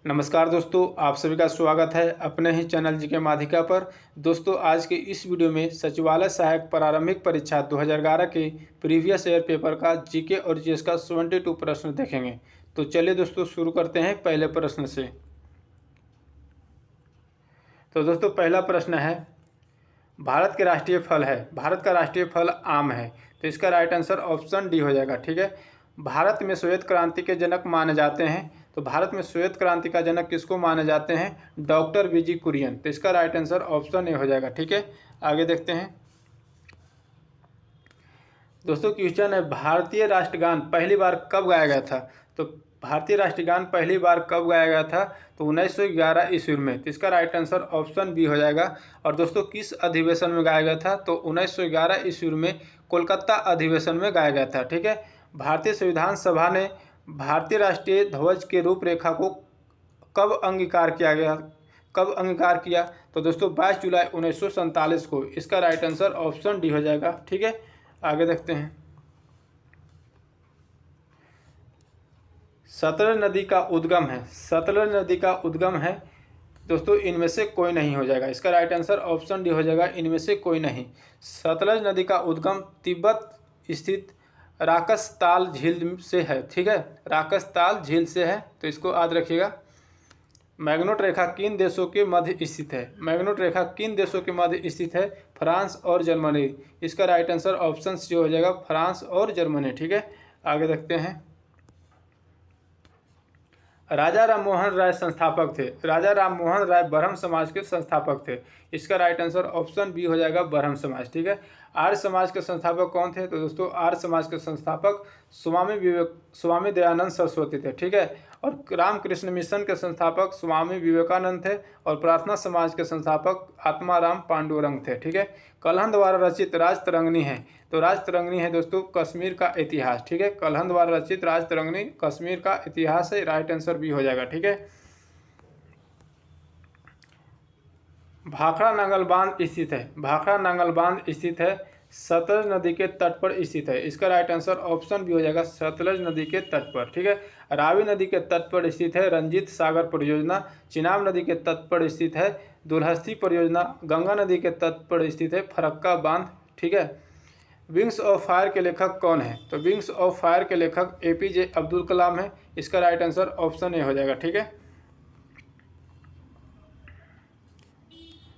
नमस्कार दोस्तों, आप सभी का स्वागत है अपने ही चैनल जीके माध्यिका पर। दोस्तों, आज के इस वीडियो में सचिवालय सहायक प्रारंभिक परीक्षा 2011 के प्रीवियस ईयर पेपर का जीके और जीएस का 72 प्रश्न देखेंगे। तो चलिए दोस्तों, शुरू करते हैं पहले प्रश्न से। तो दोस्तों, पहला प्रश्न है, भारत के राष्ट्रीय फल है। भारत का राष्ट्रीय फल आम है, तो इसका राइट आंसर ऑप्शन डी हो जाएगा। ठीक है। भारत में श्वेत क्रांति के जनक माने जाते हैं, तो भारत में श्वेत क्रांति का जनक किसको माने जाते हैं? Doctor V G Kurien. तो इसका राइट आंसर ऑप्शन ए हो जाएगा। ठीक है, आगे देखते हैं। दोस्तों, क्वेश्चन है, भारतीय राष्ट्रगान पहली बार कब गाया गया था? तो भारतीय राष्ट्रगान पहली बार कब गाया गया था? तो 1911 ईस्वी में। तो इसका राइट आंसर ऑप्शन बी हो जाएगा। और दोस्तों, किस अधिवेशन में गाया गया था? तो 1911 ईस्वी में कोलकाता अधिवेशन में गाया गया था। ठीक है। भारतीय संविधान सभा ने भारतीय राष्ट्रीय ध्वज के रूपरेखा को कब अंगीकार किया गया? कब अंगीकार किया? तो दोस्तों, 22 जुलाई 1947 को। इसका राइट आंसर ऑप्शन डी हो जाएगा। ठीक है, आगे देखते हैं। सतलज नदी का उद्गम है। सतलज नदी का उद्गम है दोस्तों, इनमें से कोई नहीं हो जाएगा। इसका राइट आंसर ऑप्शन डी हो जाएगा, इनमें से कोई नहीं। सतलज नदी का उद्गम तिब्बत स्थित राकसताल झील से है। ठीक है, राकसताल झील से है, तो इसको याद रखिएगा। मैग्नोट रेखा किन देशों के मध्य स्थित है? मैग्नोट रेखा किन देशों के मध्य स्थित है? फ्रांस और जर्मनी। इसका राइट आंसर ऑप्शन सी हो जाएगा, फ्रांस और जर्मनी। ठीक है, आगे देखते हैं। राजा राममोहन राय संस्थापक थे। राजा राममोहन राय ब्रह्म समाज के संस्थापक थे। इसका राइट आंसर ऑप्शन बी हो जाएगा, ब्रह्म समाज। ठीक है। आर्य समाज के संस्थापक कौन थे? तो दोस्तों, आर्य समाज के संस्थापक स्वामी दयानंद सरस्वती थे। ठीक है। और रामकृष्ण मिशन के संस्थापक स्वामी विवेकानंद थे। और प्रार्थना समाज के संस्थापक आत्माराम पांडुरंग थे। ठीक है। कलहन द्वारा रचित राजतरंगिणी है। तो राजतरंगिणी है दोस्तों कश्मीर का इतिहास। ठीक है, कलहन द्वारा रचित राजतरंगिणी कश्मीर का इतिहास है। राइट आंसर बी हो जाएगा। ठीक है। भाखड़ा नांगल बांध स्थित है। भाखड़ा नांगल बांध स्थित है सतलज नदी के तट पर स्थित है। इसका राइट आंसर ऑप्शन बी हो जाएगा, सतलज नदी के तट पर। ठीक है। रावी नदी के तट पर स्थित है रंजीत सागर परियोजना। चिनाब नदी के तट पर स्थित है दुलहस्ती परियोजना। गंगा नदी के तट पर स्थित है फरक्का बांध। ठीक है। विंग्स ऑफ फायर के लेखक कौन है? तो विंग्स ऑफ फायर के लेखक एपीजे अब्दुल कलाम है। इसका राइट आंसर ऑप्शन ए हो जाएगा। ठीक है।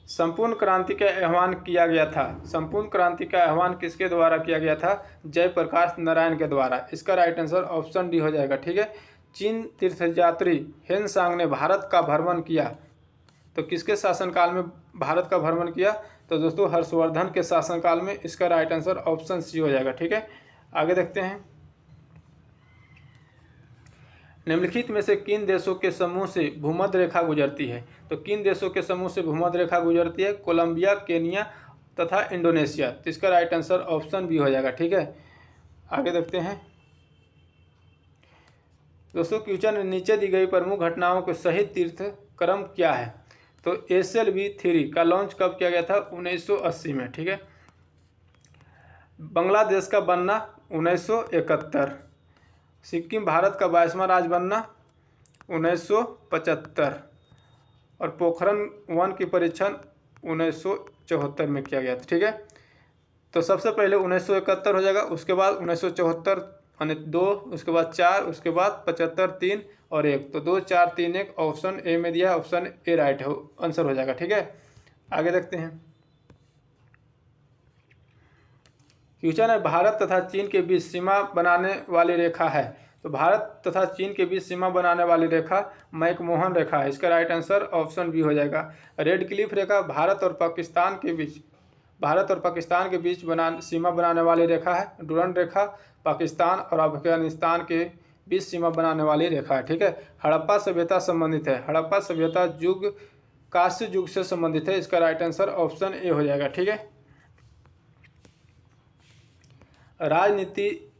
संपूर्ण क्रांति का आह्वान किया गया था। संपूर्ण क्रांति का आह्वान किसके द्वारा किया गया था? जयप्रकाश नारायण के द्वारा। इसका राइट आंसर ऑप्शन डी हो जाएगा। ठीक है। चीन तीर्थयात्री हेनसांग ने भारत का भ्रमण किया, तो किसके शासनकाल में भारत का भ्रमण किया? तो दोस्तों, हर्षवर्धन के शासनकाल में। इसका राइट आंसर ऑप्शन सी हो जाएगा। ठीक है, आगे देखते हैं। निम्नलिखित में से किन देशों के समूह से भूमध्य रेखा गुजरती है? तो किन देशों के समूह से भूमध्य रेखा गुजरती है? कोलंबिया, केनिया तथा इंडोनेशिया। तो इसका राइट आंसर ऑप्शन बी हो जाएगा। ठीक है, आगे देखते हैं। दोस्तों, क्वेश्चन नीचे दी गई प्रमुख घटनाओं के सही तीर्थ क्रम क्या है? तो SLV-3 का लॉन्च कब किया गया था? 1980 में। ठीक है। बांग्लादेश का बनना 1971। सिक्किम भारत का 22वां राज्य बनना 1975। और पोखरण 1 की परीक्षण 1974 में किया गया था। ठीक है। तो सबसे पहले 1971 हो जाएगा, उसके बाद 1974 यानी 2, उसके बाद 4, उसके बाद 75, 3 और 1। तो 2, 4, 3, 1 ऑप्शन ए में दिया है। ऑप्शन ए राइट आंसर हो जाएगा। ठीक है, आगे देखते हैं। क्वेश्चन है, भारत तथा चीन के बीच सीमा बनाने वाली रेखा है। तो भारत तथा चीन के बीच सीमा बनाने वाली रेखा मैकमोहन रेखा है। इसका राइट आंसर ऑप्शन बी हो जाएगा। रेड क्लिफ रेखा भारत और पाकिस्तान के बीच सीमा बनाने वाली रेखा है। डुरंड रेखा पाकिस्तान और अफगानिस्तान के बीच सीमा बनाने वाली रेखा है। ठीक है। हड़प्पा सभ्यता संबंधित है। हड़प्पा सभ्यता युग कांस्य युग से संबंधित है। इसका राइट आंसर ऑप्शन ए हो जाएगा। ठीक है। राजनीति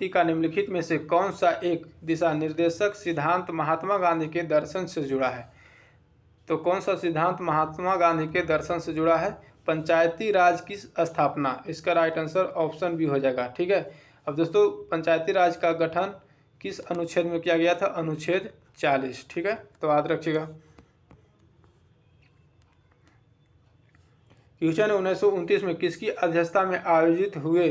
का निम्नलिखित में से कौन सा एक दिशा निर्देशक सिद्धांत महात्मा गांधी के दर्शन से जुड़ा है? तो कौन सा सिद्धांत महात्मा गांधी के दर्शन से जुड़ा है? पंचायती राज की स्थापना। इसका राइट आंसर ऑप्शन बी हो जाएगा। ठीक है। अब दोस्तों, पंचायती राज का गठन किस अनुच्छेद में किया गया था? अनुच्छेद 1940, ठीक है, तो याद रखिएगा। क्वेश्चन 1929 में किसकी अध्यक्षता में आयोजित हुए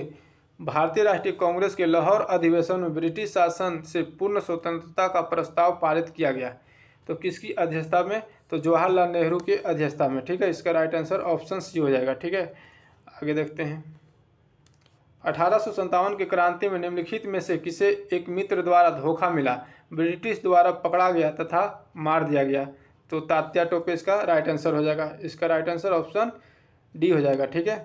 भारतीय राष्ट्रीय कांग्रेस के लाहौर अधिवेशन में ब्रिटिश शासन से पूर्ण स्वतंत्रता का प्रस्ताव पारित किया गया? तो किसकी अध्यक्षता में? तो जवाहरलाल नेहरू की अध्यक्षता में, ठीक है। इसका राइट आंसर ऑप्शन सी हो जाएगा, ठीक है। आगे देखते हैं। 1857 की क्रांति में निम्नलिखित में से किसे एक मित्र द्वारा धोखा मिला, ब्रिटिश द्वारा पकड़ा गया तथा मार दिया गया? तो तात्या टोपे इसका राइट आंसर हो जाएगा। इसका राइट आंसर ऑप्शन डी हो जाएगा, ठीक है।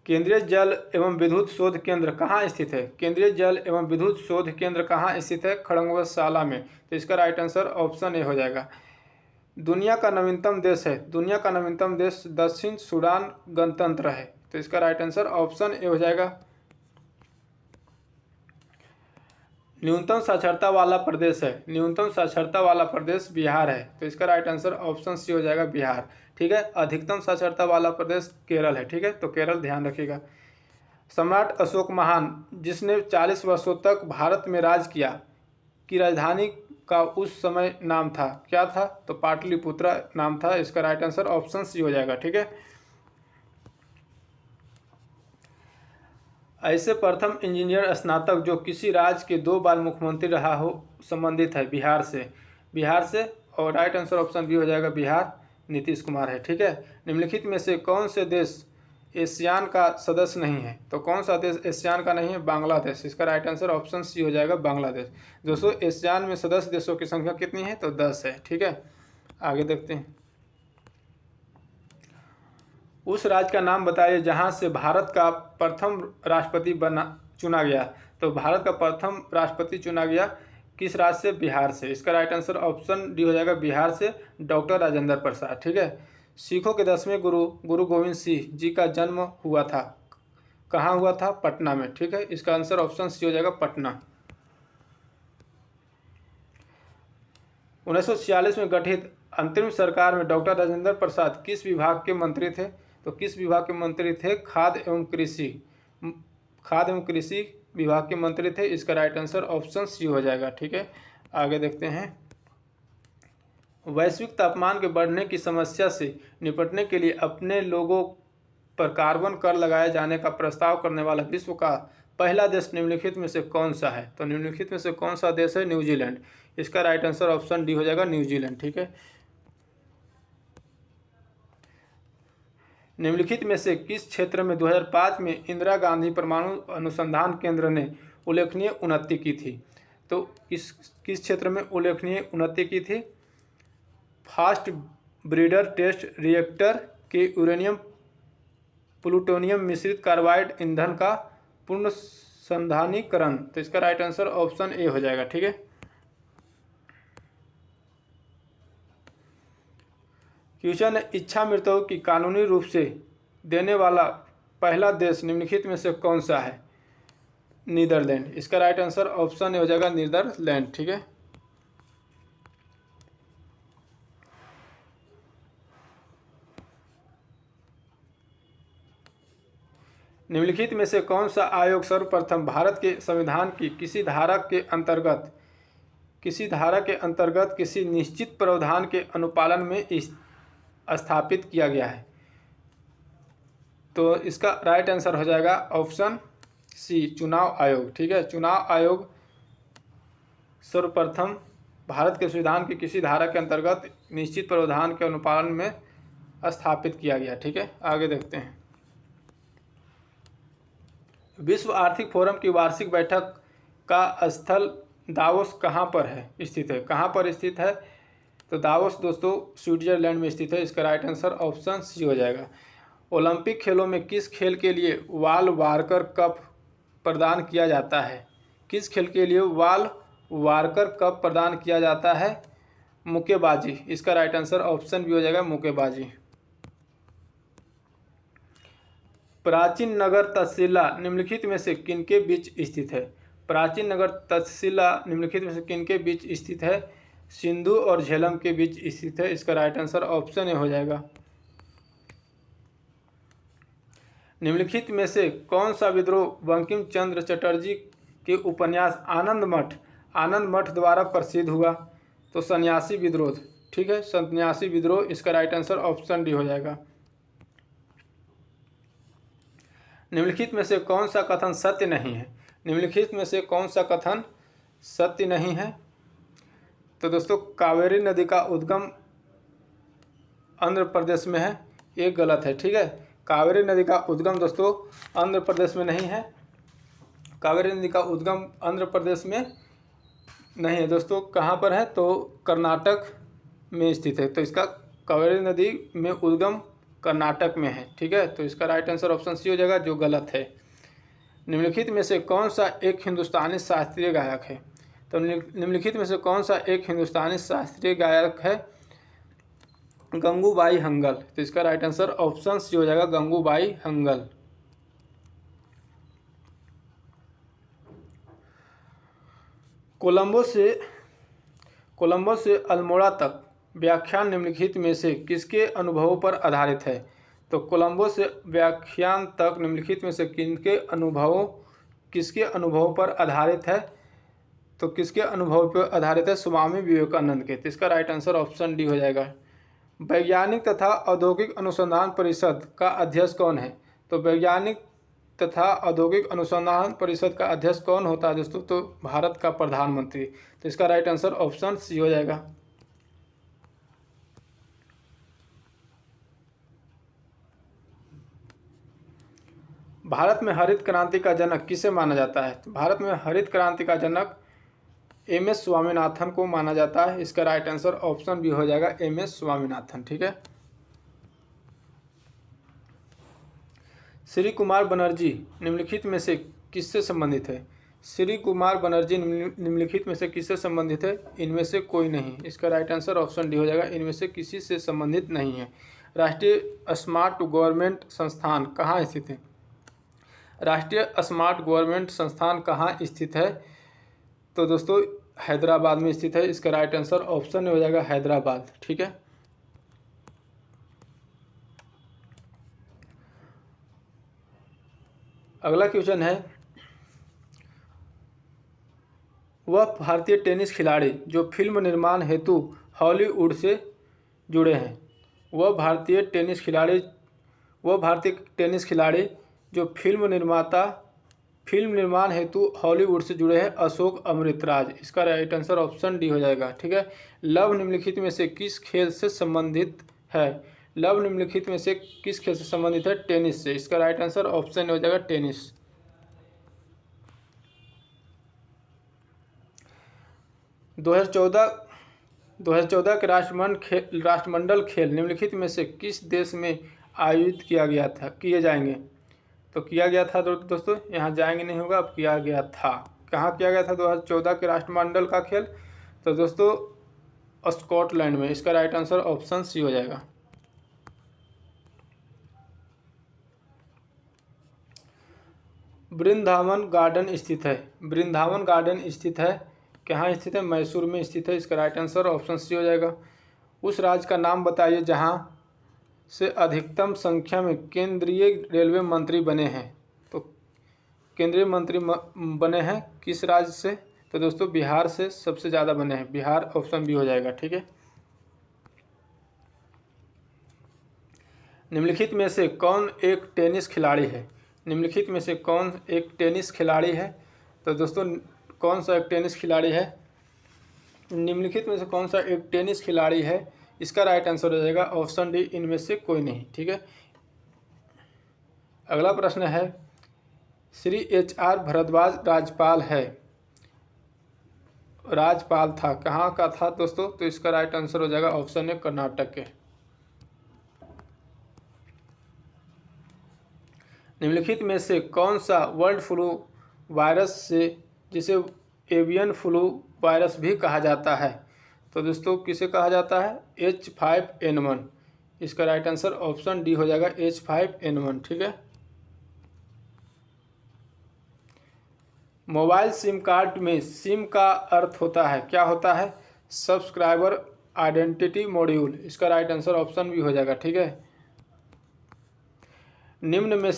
केंद्रीय जल एवं विद्युत शोध केंद्र कहाँ स्थित है? केंद्रीय जल एवं विद्युत शोध केंद्र कहाँ स्थित है? खड़गवासला में। तो इसका राइट आंसर ऑप्शन ए हो जाएगा। दुनिया का नवीनतम देश है, दुनिया का नवीनतम देश दक्षिण सूडान गणतंत्र है। तो इसका राइट आंसर ऑप्शन ए हो जाएगा। न्यूनतम साक्षरता वाला प्रदेश है, न्यूनतम साक्षरता वाला प्रदेश बिहार है। तो इसका राइट आंसर ऑप्शन सी हो जाएगा, बिहार, ठीक है। अधिकतम साक्षरता वाला प्रदेश केरल है, ठीक है, तो केरल ध्यान रखिएगा। सम्राट अशोक महान जिसने 40 वर्षों तक भारत में राज किया की राजधानी का उस समय नाम था, क्या था? तो पाटलिपुत्रा नाम था। इसका राइट आंसर ऑप्शन सी हो जाएगा, ठीक है। ऐसे प्रथम इंजीनियर स्नातक जो किसी राज्य के 2 बार मुख्यमंत्री रहा हो संबंधित है, बिहार से, बिहार से। और राइट आंसर ऑप्शन बी हो जाएगा, बिहार, नीतीश कुमार है, ठीक है। निम्नलिखित में से कौन से देश एशियान का सदस्य नहीं है? तो कौन सा देश एशियान का नहीं है? बांग्लादेश। इसका राइट आंसर ऑप्शन सी हो जाएगा, बांग्लादेश। दोस्तों एशियान में सदस्य देशों की संख्या कितनी है? तो 10 है, ठीक है। आगे देखते हैं। उस राज्य का नाम बताइए जहां से भारत का प्रथम राष्ट्रपति चुना गया। तो भारत का प्रथम राष्ट्रपति चुना गया किस राज्य से? बिहार से। इसका राइट आंसर ऑप्शन डी हो जाएगा, बिहार से, डॉक्टर राजेंद्र प्रसाद, ठीक है। सिखों के 10वें गुरु गुरु गोविंद सिंह जी का जन्म हुआ था, कहाँ हुआ था? पटना में, ठीक है। इसका आंसर ऑप्शन सी हो जाएगा, पटना। 1946 में गठित अंतरिम सरकार में डॉक्टर राजेंद्र प्रसाद किस विभाग के मंत्री थे? तो किस विभाग के मंत्री थे? खाद्य एवं कृषि विभाग के मंत्री थे। इसका राइट आंसर ऑप्शन सी हो जाएगा, ठीक है। आगे देखते हैं। वैश्विक तापमान के बढ़ने की समस्या से निपटने के लिए अपने लोगों पर कार्बन कर लगाए जाने का प्रस्ताव करने वाला विश्व का पहला देश निम्नलिखित में से कौन सा है? तो निम्नलिखित में से कौन सा देश है? न्यूजीलैंड। इसका राइट आंसर ऑप्शन डी हो जाएगा, न्यूजीलैंड, ठीक है। निम्नलिखित में से किस क्षेत्र में 2005 में इंदिरा गांधी परमाणु अनुसंधान केंद्र ने उल्लेखनीय उन्नति की थी? तो किस क्षेत्र में उल्लेखनीय उन्नति की थी? फास्ट ब्रीडर टेस्ट रिएक्टर के यूरेनियम प्लूटोनियम मिश्रित कार्बाइड ईंधन का पूर्ण संधानीकरण। तो इसका राइट आंसर ऑप्शन ए हो जाएगा, ठीक है। क्वेश्चन है, इच्छा मृत्यु की कानूनी रूप से देने वाला पहला देश निम्नलिखित में से कौन सा है? नीदरलैंड। इसका राइट आंसर ऑप्शन ए हो जाएगा, नीदरलैंड, ठीक है। निम्नलिखित में से कौन सा आयोग सर्वप्रथम भारत के संविधान की किसी धारा के अंतर्गत किसी निश्चित प्रावधान के अनुपालन में स्थापित किया गया है? तो इसका राइट आंसर हो जाएगा ऑप्शन सी, चुनाव आयोग, ठीक है। चुनाव आयोग सर्वप्रथम भारत के संविधान की किसी धारा के अंतर्गत निश्चित प्रावधान के अनुपालन में स्थापित किया गया, ठीक है। आगे देखते हैं। विश्व आर्थिक फोरम की वार्षिक बैठक का स्थल दावोस कहाँ पर है स्थित है? कहाँ पर स्थित है? तो दावोस दोस्तों स्विट्जरलैंड में स्थित है। इसका राइट आंसर ऑप्शन सी हो जाएगा। ओलंपिक खेलों में किस खेल के लिए वाल वारकर कप प्रदान किया जाता है? किस खेल के लिए वाल वारकर कप प्रदान किया जाता है? मुक्केबाजी। इसका राइट आंसर ऑप्शन बी हो जाएगा, मुक्केबाजी। प्राचीन नगर तक्षशिला निम्नलिखित में से किनके बीच स्थित है? प्राचीन नगर तक्षशिला निम्नलिखित में से किनके बीच स्थित है? सिंधु और झेलम के बीच स्थित है। इसका राइट आंसर ऑप्शन ए हो जाएगा। निम्नलिखित में से कौन सा विद्रोह बंकिम चंद्र चटर्जी के उपन्यास आनंद मठ द्वारा प्रसिद्ध हुआ? तो सन्यासी विद्रोह, ठीक है, सन्यासी विद्रोह इसका राइट आंसर ऑप्शन डी हो जाएगा। निम्नलिखित में से कौन सा कथन सत्य नहीं है? निम्नलिखित में से कौन सा कथन सत्य नहीं है? तो दोस्तों कावेरी नदी का उद्गम आंध्र प्रदेश में है, ये गलत है, ठीक है। कावेरी नदी का उद्गम दोस्तों आंध्र प्रदेश में नहीं है, कावेरी नदी का उद्गम आंध्र प्रदेश में नहीं है दोस्तों। कहाँ पर है? तो कर्नाटक में स्थित है। तो इसका कावेरी नदी में उद्गम कर्नाटक में है, ठीक है। तो इसका राइट आंसर ऑप्शन सी हो जाएगा, जो गलत है। निम्नलिखित में से कौन सा एक हिंदुस्तानी शास्त्रीय गायक है? तो निम्नलिखित में से कौन सा एक हिंदुस्तानी शास्त्रीय गायक है? गंगूबाई हंगल। तो इसका राइट आंसर ऑप्शन सी हो जाएगा, गंगूबाई हंगल। कोलंबो से अल्मोड़ा तक व्याख्यान निम्नलिखित में से किसके अनुभवों पर आधारित है? तो कोलंबो से व्याख्यान तक निम्नलिखित में से किसके अनुभवों पर आधारित है? तो किसके अनुभव पर आधारित है? स्वामी विवेकानंद के। तो इसका राइट आंसर ऑप्शन डी हो जाएगा। वैज्ञानिक तथा औद्योगिक अनुसंधान परिषद का अध्यक्ष कौन है? तो वैज्ञानिक तथा औद्योगिक अनुसंधान परिषद का अध्यक्ष कौन होता है दोस्तों? तो भारत का प्रधानमंत्री। तो इसका राइट आंसर ऑप्शन सी हो जाएगा। भारत में हरित क्रांति का जनक किसे माना जाता है? तो भारत में हरित क्रांति का जनक एम एस स्वामीनाथन को माना जाता है। इसका राइट आंसर ऑप्शन बी हो जाएगा, एम एस स्वामीनाथन, ठीक है। श्री कुमार बनर्जी निम्नलिखित में से किससे संबंधित है? श्री कुमार बनर्जी निम्नलिखित में से किससे संबंधित है? इनमें से कोई नहीं। इसका राइट आंसर ऑप्शन डी हो जाएगा, इनमें से किसी से संबंधित नहीं है। राष्ट्रीय स्मार्ट गवर्नमेंट संस्थान कहाँ स्थित है? राष्ट्रीय स्मार्ट गवर्नमेंट संस्थान कहाँ स्थित है? तो दोस्तों हैदराबाद में स्थित है। इसका राइट आंसर ऑप्शन हो जाएगा हैदराबाद, ठीक है। अगला क्वेश्चन है, वह भारतीय टेनिस खिलाड़ी जो फिल्म निर्माण हेतु हॉलीवुड से जुड़े हैं। वह भारतीय टेनिस खिलाड़ी जो फिल्म निर्माण हेतु हॉलीवुड से जुड़े हैं अशोक अमृतराज। इसका राइट आंसर ऑप्शन डी हो जाएगा, ठीक है। लव निम्नलिखित में से किस खेल से संबंधित है? लव निम्नलिखित में से किस खेल से संबंधित है? टेनिस से। इसका राइट आंसर ऑप्शन हो जाएगा टेनिस। 2014 के राष्ट्रमंडल खेल निम्नलिखित में से किस देश में आयोजित किए जाएंगे? तो किया गया था दोस्तों, यहाँ जाएंगे नहीं होगा, अब किया गया था। कहाँ किया गया था 2014 के राष्ट्रमंडल का खेल? तो दोस्तों स्कॉटलैंड में। इसका राइट आंसर ऑप्शन सी हो जाएगा। वृंदावन गार्डन स्थित है। वृंदावन गार्डन स्थित है, कहाँ स्थित है? मैसूर में स्थित है। इसका राइट आंसर ऑप्शन सी हो जाएगा। उस राज्य का नाम बताइए जहाँ से अधिकतम संख्या में केंद्रीय रेलवे मंत्री बने हैं। तो केंद्रीय मंत्री बने हैं किस राज्य से? तो दोस्तों बिहार से सबसे ज़्यादा बने हैं, बिहार। ऑप्शन बी हो जाएगा, ठीक है। निम्नलिखित में से कौन एक टेनिस खिलाड़ी है? निम्नलिखित में से कौन एक टेनिस खिलाड़ी है? तो दोस्तों कौन सा एक टेनिस खिलाड़ी है? निम्नलिखित में से कौन सा एक टेनिस खिलाड़ी है? इसका राइट आंसर हो जाएगा ऑप्शन डी, इनमें से कोई नहीं, ठीक है। अगला प्रश्न है, श्री HR भारद्वाज राज्यपाल है। राज्यपाल था, कहाँ का था दोस्तों? तो इसका राइट आंसर हो जाएगा ऑप्शन ए, कर्नाटक के। निम्नलिखित में से कौन सा वर्ल्ड फ्लू वायरस से जिसे एवियन फ्लू वायरस भी कहा जाता है? तो दोस्तों किसे कहा जाता है? H5N1। इसका राइट आंसर ऑप्शन डी हो जाएगा, H5N1, ठीक है। मोबाइल सिम कार्ड में सिम का अर्थ होता है, क्या होता है? Subscriber identity module. इसका राइट आंसर ऑप्शन बी हो जाएगा, ठीक है। निम्न में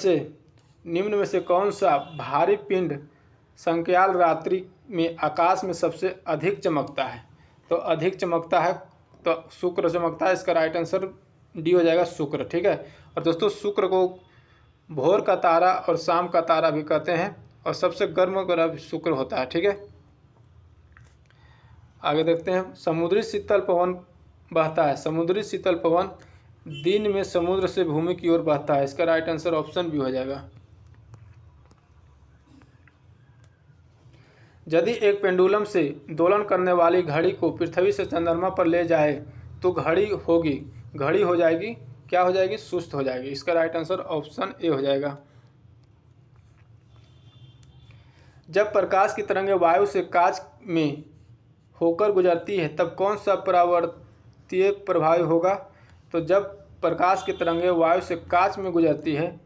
से कौन सा भारी पिंड संख्याल रात्रि में आकाश में सबसे अधिक चमकता है? तो अधिक चमकता है तो शुक्र चमकता है। इसका राइट आंसर डी हो जाएगा, शुक्र। ठीक है। और दोस्तों शुक्र को भोर का तारा और शाम का तारा भी कहते हैं और सबसे गर्म ग्रह भी शुक्र होता है। ठीक है। आगे देखते हैं। समुद्री शीतल पवन बहता है। समुद्री शीतल पवन दिन में समुद्र से भूमि की ओर बहता है। इसका राइट आंसर ऑप्शन बी हो जाएगा। यदि एक पेंडुलम से दोलन करने वाली घड़ी को पृथ्वी से चंद्रमा पर ले जाए तो घड़ी हो जाएगी, क्या हो जाएगी? सुस्त हो जाएगी। इसका राइट आंसर ऑप्शन ए हो जाएगा। जब प्रकाश की तरंगें वायु से कांच में होकर गुजरती है तब कौन सा परावर्तीय प्रभावी होगा? तो जब प्रकाश की तरंगें वायु से कांच में गुजरती है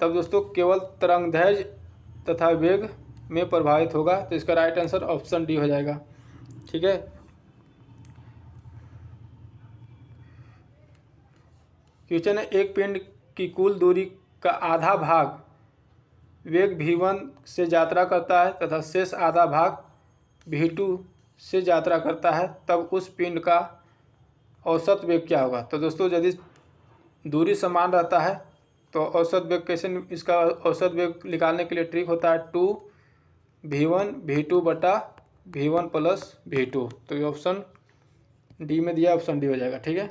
तब दोस्तों केवल तरंगदैर्घ्य तथा वेग में प्रभावित होगा। तो इसका राइट आंसर ऑप्शन डी हो जाएगा। ठीक है। क्वेश्चन है, एक पिंड की कुल दूरी का आधा भाग वेग v1 से यात्रा करता है तथा शेष आधा भाग v2 से यात्रा करता है, तब उस पिंड का औसत वेग क्या होगा? तो दोस्तों यदि दूरी समान रहता है तो औसत वेग कैसे, इसका औसत वेग निकालने के लिए ट्रिक होता है 2v1 v2 बटा v1 प्लस v2। तो ये ऑप्शन डी में दिया, ऑप्शन डी हो जाएगा। ठीक है।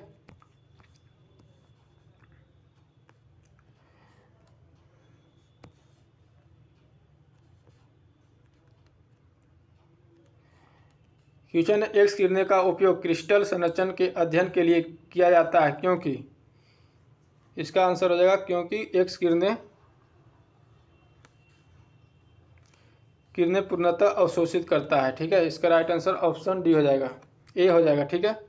क्वेश्चन है, एक्स किरणें का उपयोग क्रिस्टल संरचना के अध्ययन के लिए किया जाता है क्योंकि? इसका आंसर हो जाएगा क्योंकि एक्स किरणें पूर्णतः अवशोषित करता है। ठीक है। इसका राइट आंसर ऑप्शन डी हो जाएगा, ए हो जाएगा। ठीक है।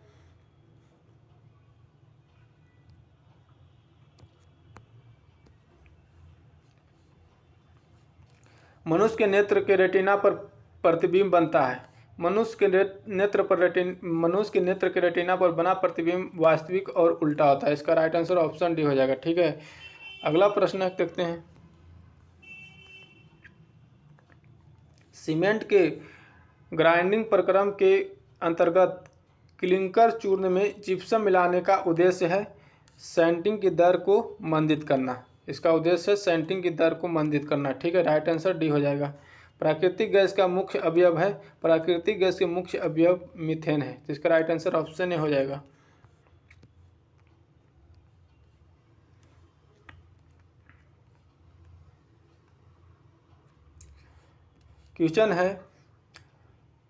मनुष्य के नेत्र के रेटिना पर प्रतिबिंब बनता है। मनुष्य के नेत्र के रेटिना पर बना प्रतिबिंब वास्तविक और उल्टा होता है। इसका राइट आंसर ऑप्शन डी हो जाएगा। ठीक है। अगला प्रश्न देखते हैं। सीमेंट के ग्राइंडिंग प्रक्रम के अंतर्गत क्लिंकर चूर्ण में जिप्सम मिलाने का उद्देश्य है सैंटिंग की दर को मंदित करना। इसका उद्देश्य है सैंटिंग की दर को मंदित करना। ठीक है। राइट आंसर डी हो जाएगा। प्राकृतिक गैस का मुख्य अवयव है, प्राकृतिक गैस के मुख्य अवयव मीथेन है। तो इसका राइट आंसर ऑप्शन ए हो जाएगा। क्वेश्चन है,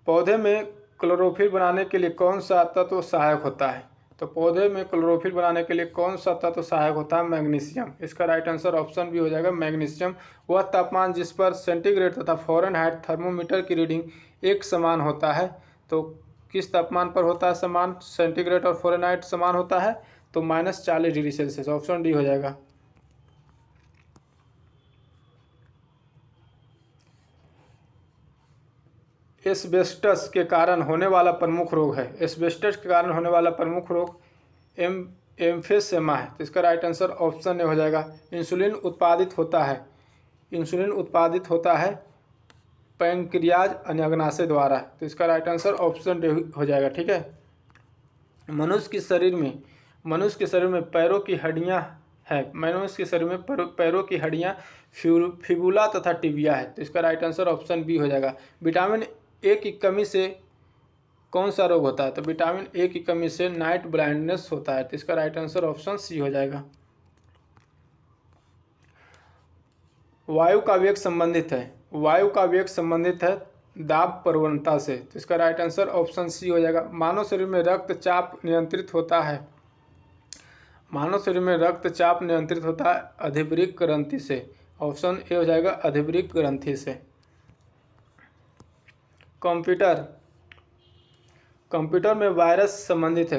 पौधे में क्लोरोफिल बनाने के लिए कौन सा तत्व सहायक होता है? तो पौधे में क्लोरोफिल बनाने के लिए कौन सा तत्व सहायक होता है? मैग्नीशियम। इसका राइट आंसर ऑप्शन बी हो जाएगा, मैग्नीशियम। वह तापमान जिस पर सेंटीग्रेड तथा फ़ारेनहाइट थर्मोमीटर की रीडिंग एक समान होता है, तो किस तापमान पर होता है समान? सेंटीग्रेड और फ़ारेनहाइट समान होता है तो -40 डिग्री सेल्सियस। ऑप्शन डी हो जाएगा। एस्बेस्टस के कारण होने वाला प्रमुख रोग है। एस्बेस्टस के कारण होने वाला प्रमुख रोग एम्फीसेमा है। तो इसका राइट आंसर ऑप्शन ए हो जाएगा। इंसुलिन उत्पादित होता है पैंक्रियाज अन्यग्नाशय द्वारा। तो इसका राइट आंसर ऑप्शन डी हो जाएगा। ठीक है। मनुष्य के शरीर में पैरों की हड्डियां है। मनुष्य के शरीर में पैरों की हड्डियां फिबुला तथा टिबिया है। तो इसका राइट आंसर ऑप्शन बी हो जाएगा। विटामिन ए की कमी से कौन सा रोग होता है? तो विटामिन ए की कमी से नाइट ब्लाइंडनेस होता है। तो इसका राइट आंसर ऑप्शन सी हो जाएगा। वायु का वेग संबंधित है दाब प्रवणता से। तो इसका राइट आंसर ऑप्शन सी हो जाएगा। मानव शरीर में रक्तचाप नियंत्रित होता है अधिवृक्क ग्रंथि से। ऑप्शन ए हो जाएगा, अधिवृक्क ग्रंथि से। कंप्यूटर में वायरस संबंधित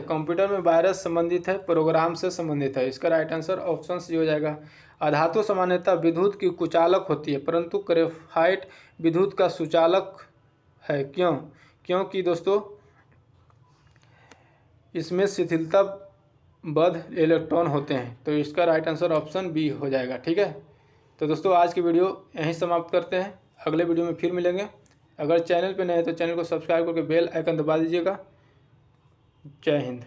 है प्रोग्राम से संबंधित है। इसका राइट आंसर ऑप्शन सी हो जाएगा। अधातु सामान्यतः विद्युत की कुचालक होती है परंतु ग्रेफाइट विद्युत का सुचालक है। क्योंकि दोस्तों इसमें शिथिलता बद्ध इलेक्ट्रॉन होते हैं। तो इसका राइट आंसर ऑप्शन बी हो जाएगा। ठीक है। तो दोस्तों आज की वीडियो यहीं समाप्त करते हैं। अगले वीडियो में फिर मिलेंगे। अगर चैनल पे नए हैं तो चैनल को सब्सक्राइब करके बेल आइकन दबा दीजिएगा। जय हिंद।